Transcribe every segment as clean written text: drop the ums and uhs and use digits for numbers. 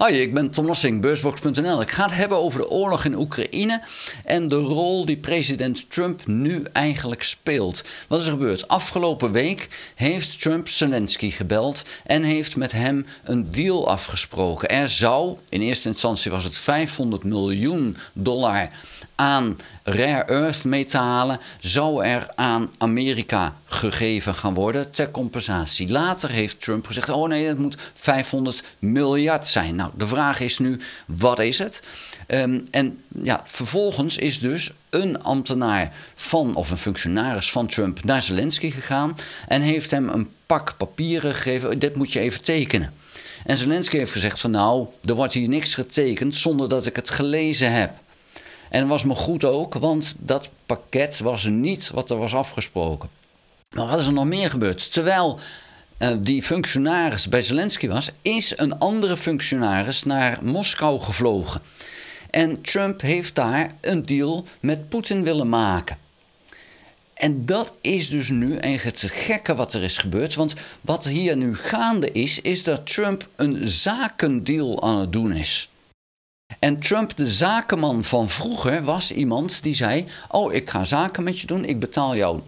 Hoi, ik ben Tom Lassing, Beursbox.nl. Ik ga het hebben over de oorlog in Oekraïne en de rol die president Trump nu eigenlijk speelt. Wat is er gebeurd? Afgelopen week heeft Trump Zelensky gebeld en heeft met hem een deal afgesproken. Er zou, in eerste instantie was het $500 miljoen aan rare earth metalen, zou er aan Amerika gegeven gaan worden ter compensatie. Later heeft Trump gezegd, oh nee, het moet 500 miljard zijn. Nou, de vraag is nu, wat is het? Vervolgens is dus een ambtenaar of een functionaris van Trump naar Zelensky gegaan en heeft hem een pak papieren gegeven, dit moet je even tekenen. En Zelensky heeft gezegd van nou, er wordt hier niks getekend zonder dat ik het gelezen heb. En dat was me goed ook, want dat pakket was niet wat er was afgesproken. Maar wat is er nog meer gebeurd? Terwijl die functionaris bij Zelensky was, is een andere functionaris naar Moskou gevlogen. En Trump heeft daar een deal met Poetin willen maken. En dat is dus nu eigenlijk het gekke wat er is gebeurd. Want wat hier nu gaande is dat Trump een zakendeal aan het doen is. En Trump, de zakenman van vroeger, was iemand die zei, oh, ik ga zaken met je doen, ik betaal jou 90%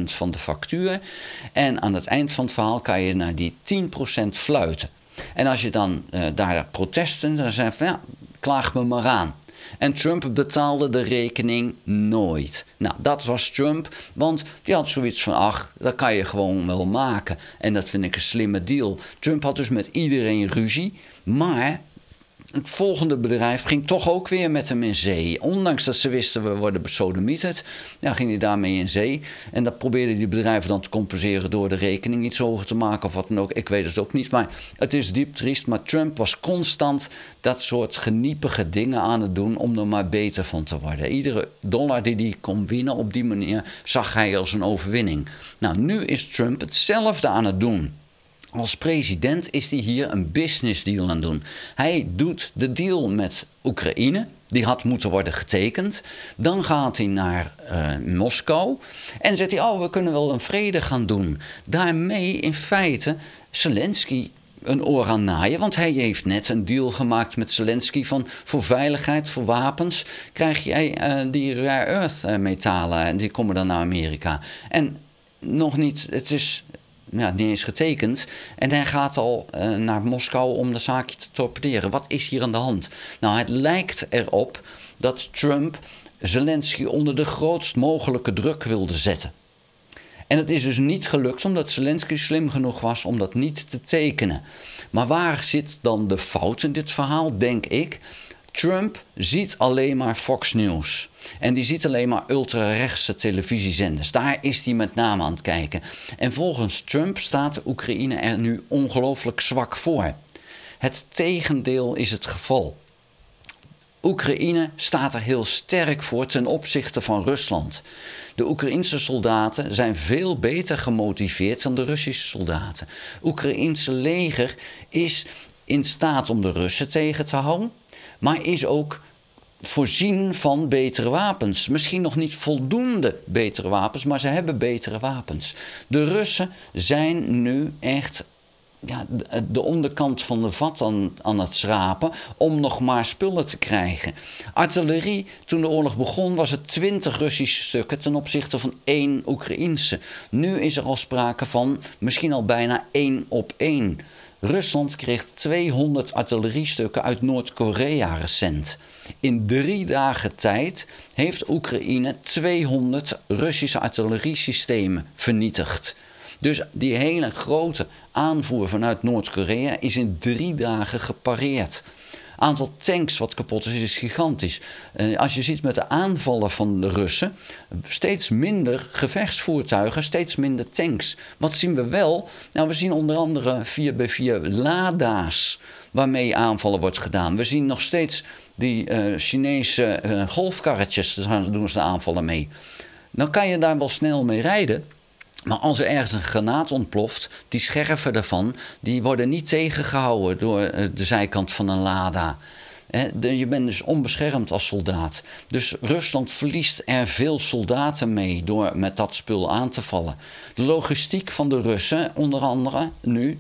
van de factuur en aan het eind van het verhaal kan je naar die 10% fluiten. En als je dan daar protesten, dan zei hij van ja, klaag me maar aan. En Trump betaalde de rekening nooit. Nou, dat was Trump, want die had zoiets van, ach, dat kan je gewoon wel maken. En dat vind ik een slimme deal. Trump had dus met iedereen ruzie, maar het volgende bedrijf ging toch ook weer met hem in zee. Ondanks dat ze wisten, we worden besodemieterd, ging hij daarmee in zee. En dat probeerden die bedrijven dan te compenseren door de rekening iets hoger te maken of wat dan ook. Ik weet het ook niet, maar het is diep triest. Maar Trump was constant dat soort geniepige dingen aan het doen om er maar beter van te worden. Iedere dollar die hij kon winnen op die manier zag hij als een overwinning. Nou, nu is Trump hetzelfde aan het doen. Als president is hij hier een business deal aan het doen. Hij doet de deal met Oekraïne. Die had moeten worden getekend. Dan gaat hij naar Moskou. En zegt hij, oh, we kunnen wel een vrede gaan doen. Daarmee in feite Zelensky een oor aan naaien. Want hij heeft net een deal gemaakt met Zelensky van voor veiligheid, voor wapens, krijg jij die rare earth metalen. En die komen dan naar Amerika. En nog niet, het is niet eens getekend. En hij gaat al naar Moskou om de zaakje te torpederen. Wat is hier aan de hand? Nou, het lijkt erop dat Trump Zelensky onder de grootst mogelijke druk wilde zetten. En het is dus niet gelukt omdat Zelensky slim genoeg was om dat niet te tekenen. Maar waar zit dan de fout in dit verhaal, denk ik? Trump ziet alleen maar Fox News. En die ziet alleen maar ultrarechtse televisiezenders. Daar is hij met name aan het kijken. En volgens Trump staat Oekraïne er nu ongelooflijk zwak voor. Het tegendeel is het geval. Oekraïne staat er heel sterk voor ten opzichte van Rusland. De Oekraïense soldaten zijn veel beter gemotiveerd dan de Russische soldaten. Het Oekraïense leger is in staat om de Russen tegen te houden, maar is ook voorzien van betere wapens. Misschien nog niet voldoende betere wapens, maar ze hebben betere wapens. De Russen zijn nu echt de onderkant van de vat aan het schrapen om nog maar spullen te krijgen. Artillerie, toen de oorlog begon, was het 20 Russische stukken ten opzichte van 1 Oekraïense. Nu is er al sprake van misschien al bijna 1 op 1. Rusland kreeg 200 artilleriestukken uit Noord-Korea recent. In 3 dagen tijd heeft Oekraïne 200 Russische artilleriesystemen vernietigd. Dus die hele grote aanvoer vanuit Noord-Korea is in 3 dagen gepareerd. Aantal tanks wat kapot is gigantisch. Als je ziet met de aanvallen van de Russen, steeds minder gevechtsvoertuigen, steeds minder tanks. Wat zien we wel? Nou, we zien onder andere 4x4 Lada's waarmee aanvallen wordt gedaan. We zien nog steeds die Chinese golfkarretjes, daar doen ze de aanvallen mee. Nou kan je daar wel snel mee rijden. Maar als er ergens een granaat ontploft, die scherven ervan, die worden niet tegengehouden door de zijkant van een Lada. Je bent dus onbeschermd als soldaat. Dus Rusland verliest er veel soldaten mee door met dat spul aan te vallen. De logistiek van de Russen, onder andere nu,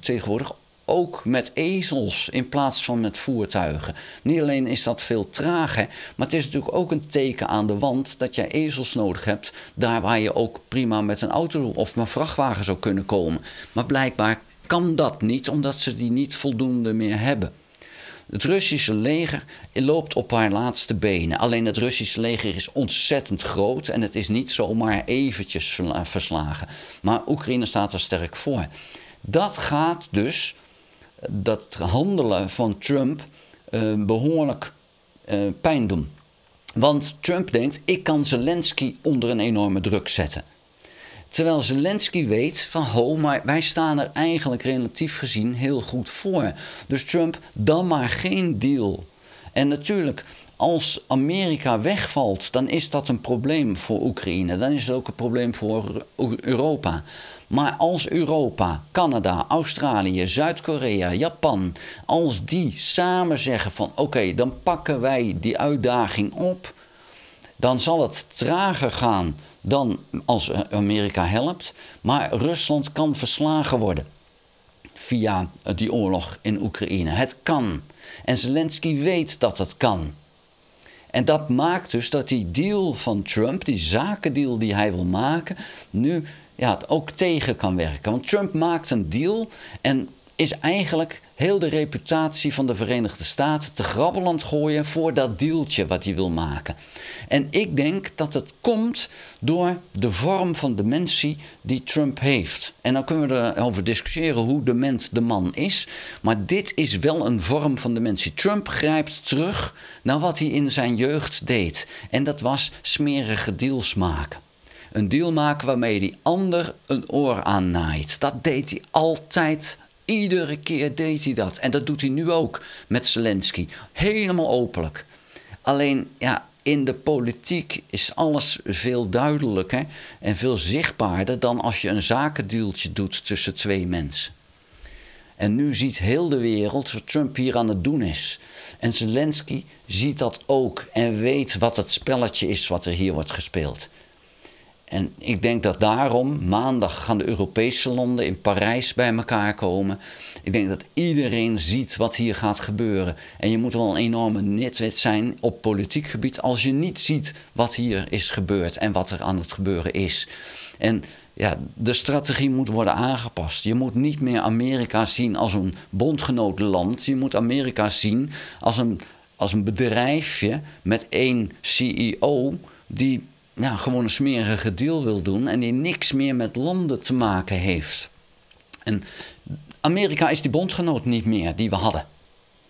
tegenwoordig ook met ezels in plaats van met voertuigen. Niet alleen is dat veel trager, maar het is natuurlijk ook een teken aan de wand dat je ezels nodig hebt, daar waar je ook prima met een auto of een vrachtwagen zou kunnen komen. Maar blijkbaar kan dat niet, omdat ze die niet voldoende meer hebben. Het Russische leger loopt op haar laatste benen. Alleen het Russische leger is ontzettend groot en het is niet zomaar eventjes verslagen. Maar Oekraïne staat er sterk voor. Dat gaat dus dat handelen van Trump behoorlijk pijn doen. Want Trump denkt, ik kan Zelensky onder een enorme druk zetten. Terwijl Zelensky weet van, maar wij staan er eigenlijk relatief gezien heel goed voor. Dus Trump, dan maar geen deal. En natuurlijk, als Amerika wegvalt, dan is dat een probleem voor Oekraïne. Dan is het ook een probleem voor Europa. Maar als Europa, Canada, Australië, Zuid-Korea, Japan, als die samen zeggen van oké, dan pakken wij die uitdaging op, dan zal het trager gaan dan als Amerika helpt. Maar Rusland kan verslagen worden via die oorlog in Oekraïne. Het kan. En Zelensky weet dat het kan. En dat maakt dus dat die deal van Trump, die zakendeal die hij wil maken, nu ook tegen kan werken. Want Trump maakt een deal en is eigenlijk heel de reputatie van de Verenigde Staten te grabbel aan het gooien voor dat dealtje wat hij wil maken. En ik denk dat het komt door de vorm van dementie die Trump heeft. En dan kunnen we erover discussiëren hoe dement de man is. Maar dit is wel een vorm van dementie. Trump grijpt terug naar wat hij in zijn jeugd deed. En dat was smerige deals maken. Een deal maken waarmee die ander een oor aannaait. Dat deed hij altijd. Iedere keer deed hij dat. En dat doet hij nu ook met Zelensky. Helemaal openlijk. Alleen, in de politiek is alles veel duidelijker en veel zichtbaarder dan als je een zakendealtje doet tussen twee mensen. En nu ziet heel de wereld wat Trump hier aan het doen is. En Zelensky ziet dat ook en weet wat het spelletje is wat er hier wordt gespeeld. En ik denk dat daarom maandag gaan de Europese landen in Parijs bij elkaar komen. Ik denk dat iedereen ziet wat hier gaat gebeuren. En je moet wel een enorme nitwit zijn op politiek gebied als je niet ziet wat hier is gebeurd en wat er aan het gebeuren is. En de strategie moet worden aangepast. Je moet niet meer Amerika zien als een bondgenotenland. Je moet Amerika zien als een bedrijfje met één CEO die gewoon een smerige deal wil doen en die niks meer met landen te maken heeft. En Amerika is die bondgenoot niet meer die we hadden.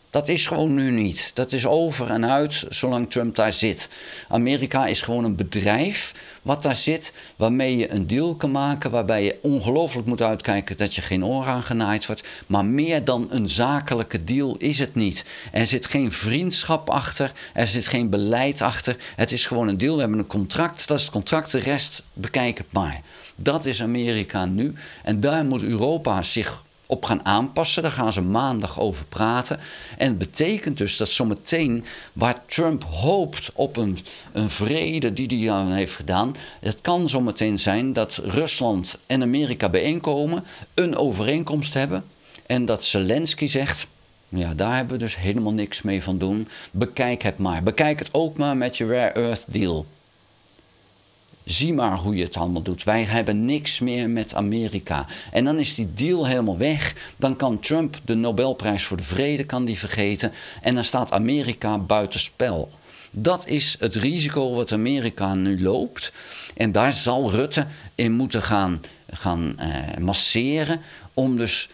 Dat is gewoon nu niet. Dat is over en uit zolang Trump daar zit. Amerika is gewoon een bedrijf wat daar zit, waarmee je een deal kan maken, waarbij je ongelooflijk moet uitkijken dat je geen oor aan genaaid wordt. Maar meer dan een zakelijke deal is het niet. Er zit geen vriendschap achter, er zit geen beleid achter. Het is gewoon een deal, we hebben een contract, dat is het contract, de rest bekijk het maar. Dat is Amerika nu en daar moet Europa zich op gaan aanpassen. Daar gaan ze maandag over praten. En het betekent dus dat zometeen waar Trump hoopt op een vrede die hij dan heeft gedaan, het kan zometeen zijn dat Rusland en Amerika bijeenkomen, een overeenkomst hebben en dat Zelensky zegt, daar hebben we dus helemaal niks mee van doen. Bekijk het maar. Bekijk het ook maar met je rare earth deal. Zie maar hoe je het allemaal doet. Wij hebben niks meer met Amerika. En dan is die deal helemaal weg. Dan kan Trump de Nobelprijs voor de Vrede kan die vergeten. En dan staat Amerika buitenspel. Dat is het risico wat Amerika nu loopt. En daar zal Rutte in moeten gaan masseren. Om dus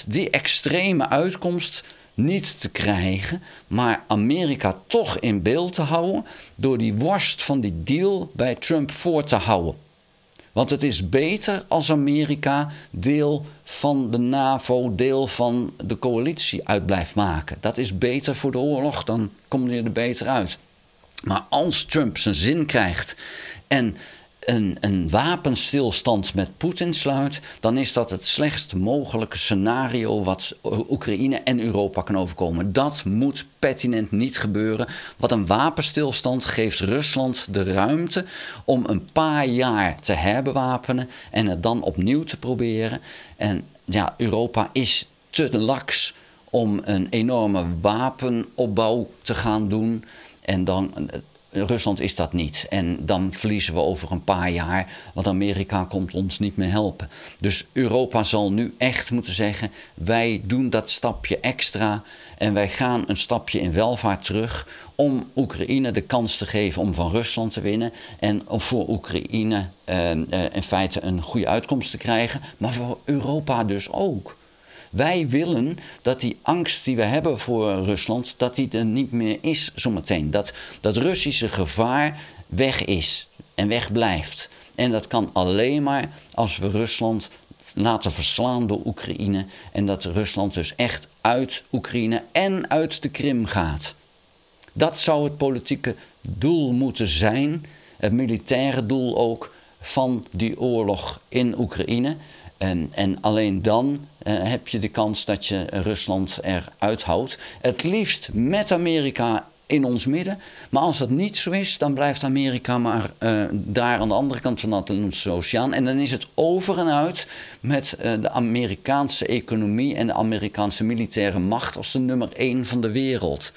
die extreme uitkomst niet te krijgen, maar Amerika toch in beeld te houden door die worst van die deal bij Trump voor te houden. Want het is beter als Amerika deel van de NAVO, deel van de coalitie uit blijft maken. Dat is beter voor de oorlog, dan komt hij er beter uit. Maar als Trump zijn zin krijgt en een wapenstilstand met Poetin sluit, dan is dat het slechtst mogelijke scenario wat Oekraïne en Europa kan overkomen. Dat moet pertinent niet gebeuren. Wat een wapenstilstand geeft Rusland de ruimte om een paar jaar te herbewapenen en het dan opnieuw te proberen. En Europa is te laks om een enorme wapenopbouw te gaan doen. En dan, Rusland is dat niet. En dan verliezen we over een paar jaar, want Amerika komt ons niet meer helpen. Dus Europa zal nu echt moeten zeggen, wij doen dat stapje extra en wij gaan een stapje in welvaart terug om Oekraïne de kans te geven om van Rusland te winnen en om voor Oekraïne in feite een goede uitkomst te krijgen, maar voor Europa dus ook. Wij willen dat die angst die we hebben voor Rusland, dat die er niet meer is zometeen. Dat Russische gevaar weg is en weg blijft. En dat kan alleen maar als we Rusland laten verslaan door Oekraïne. En dat Rusland dus echt uit Oekraïne en uit de Krim gaat. Dat zou het politieke doel moeten zijn, het militaire doel ook, van die oorlog in Oekraïne. En alleen dan heb je de kans dat je Rusland eruit houdt. Het liefst met Amerika in ons midden. Maar als dat niet zo is, dan blijft Amerika maar daar aan de andere kant van de Atlantische Oceaan. En dan is het over en uit met de Amerikaanse economie en de Amerikaanse militaire macht als de nummer 1 van de wereld.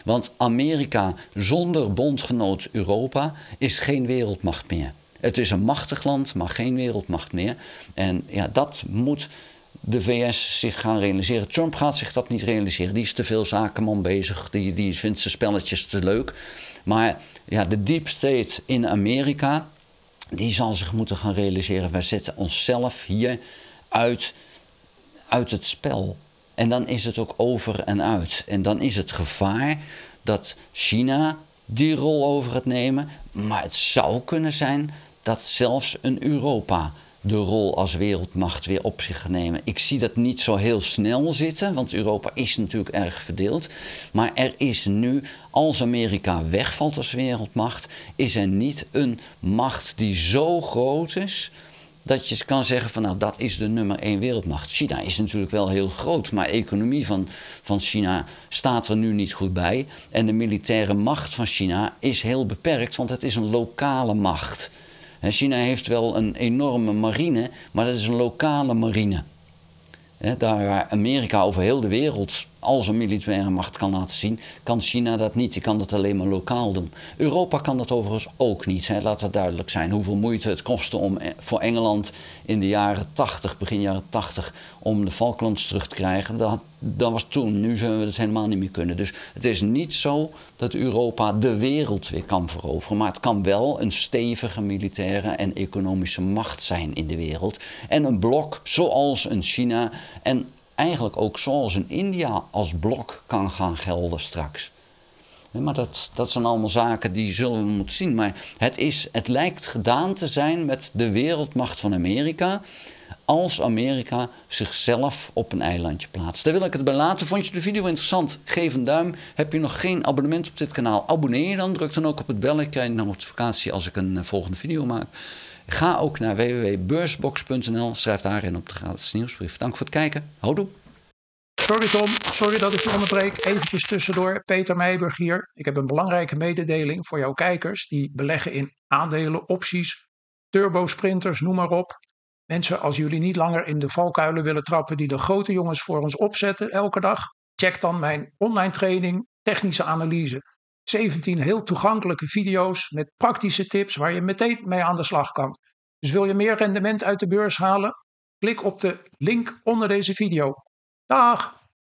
Want Amerika zonder bondgenoot Europa is geen wereldmacht meer. Het is een machtig land, maar geen wereldmacht meer. En ja, dat moet de VS zich gaan realiseren. Trump gaat zich dat niet realiseren. Die is te veel zakenman bezig. Die vindt zijn spelletjes te leuk. Maar ja, de deep state in Amerika, die zal zich moeten gaan realiseren. Wij zetten onszelf hier uit het spel. En dan is het ook over en uit. En dan is het gevaar dat China die rol over gaat nemen. Maar het zou kunnen zijn dat zelfs een Europa de rol als wereldmacht weer op zich gaat nemen. Ik zie dat niet zo heel snel zitten, want Europa is natuurlijk erg verdeeld. Maar er is nu, als Amerika wegvalt als wereldmacht, is er niet een macht die zo groot is dat je kan zeggen van nou, dat is de nummer 1 wereldmacht. China is natuurlijk wel heel groot, maar de economie van China staat er nu niet goed bij. En de militaire macht van China is heel beperkt, want het is een lokale macht. China heeft wel een enorme marine, maar dat is een lokale marine. Daar waar Amerika over heel de wereld al zijn militaire macht kan laten zien, kan China dat niet. Die kan dat alleen maar lokaal doen. Europa kan dat overigens ook niet. Laat dat duidelijk zijn. Hoeveel moeite het kostte om voor Engeland in de jaren 80, begin jaren 80, om de Falklands terug te krijgen. Dat was toen. Nu zullen we het helemaal niet meer kunnen. Dus het is niet zo dat Europa de wereld weer kan veroveren. Maar het kan wel een stevige militaire en economische macht zijn in de wereld. En een blok zoals een China en eigenlijk ook zoals een India als blok kan gaan gelden straks. Maar dat zijn allemaal zaken die zullen we moeten zien. Maar het lijkt gedaan te zijn met de wereldmacht van Amerika, als Amerika zichzelf op een eilandje plaatst. Daar wil ik het bij laten. Vond je de video interessant? Geef een duim. Heb je nog geen abonnement op dit kanaal? Abonneer je dan. Druk dan ook op het belletje. Krijg je een notificatie als ik een volgende video maak. Ga ook naar www.beursbox.nl. Schrijf daarin op de gratis nieuwsbrief. Dank voor het kijken. Houdoe. Sorry Tom, sorry dat ik je onderbreek. Eventjes tussendoor. Peter Meijburg hier. Ik heb een belangrijke mededeling voor jouw kijkers die beleggen in aandelen, opties, turbosprinters, noem maar op. Mensen, als jullie niet langer in de valkuilen willen trappen die de grote jongens voor ons opzetten elke dag, check dan mijn online training Technische Analyse. 17 heel toegankelijke video's met praktische tips waar je meteen mee aan de slag kan. Dus wil je meer rendement uit de beurs halen? Klik op de link onder deze video. Dag!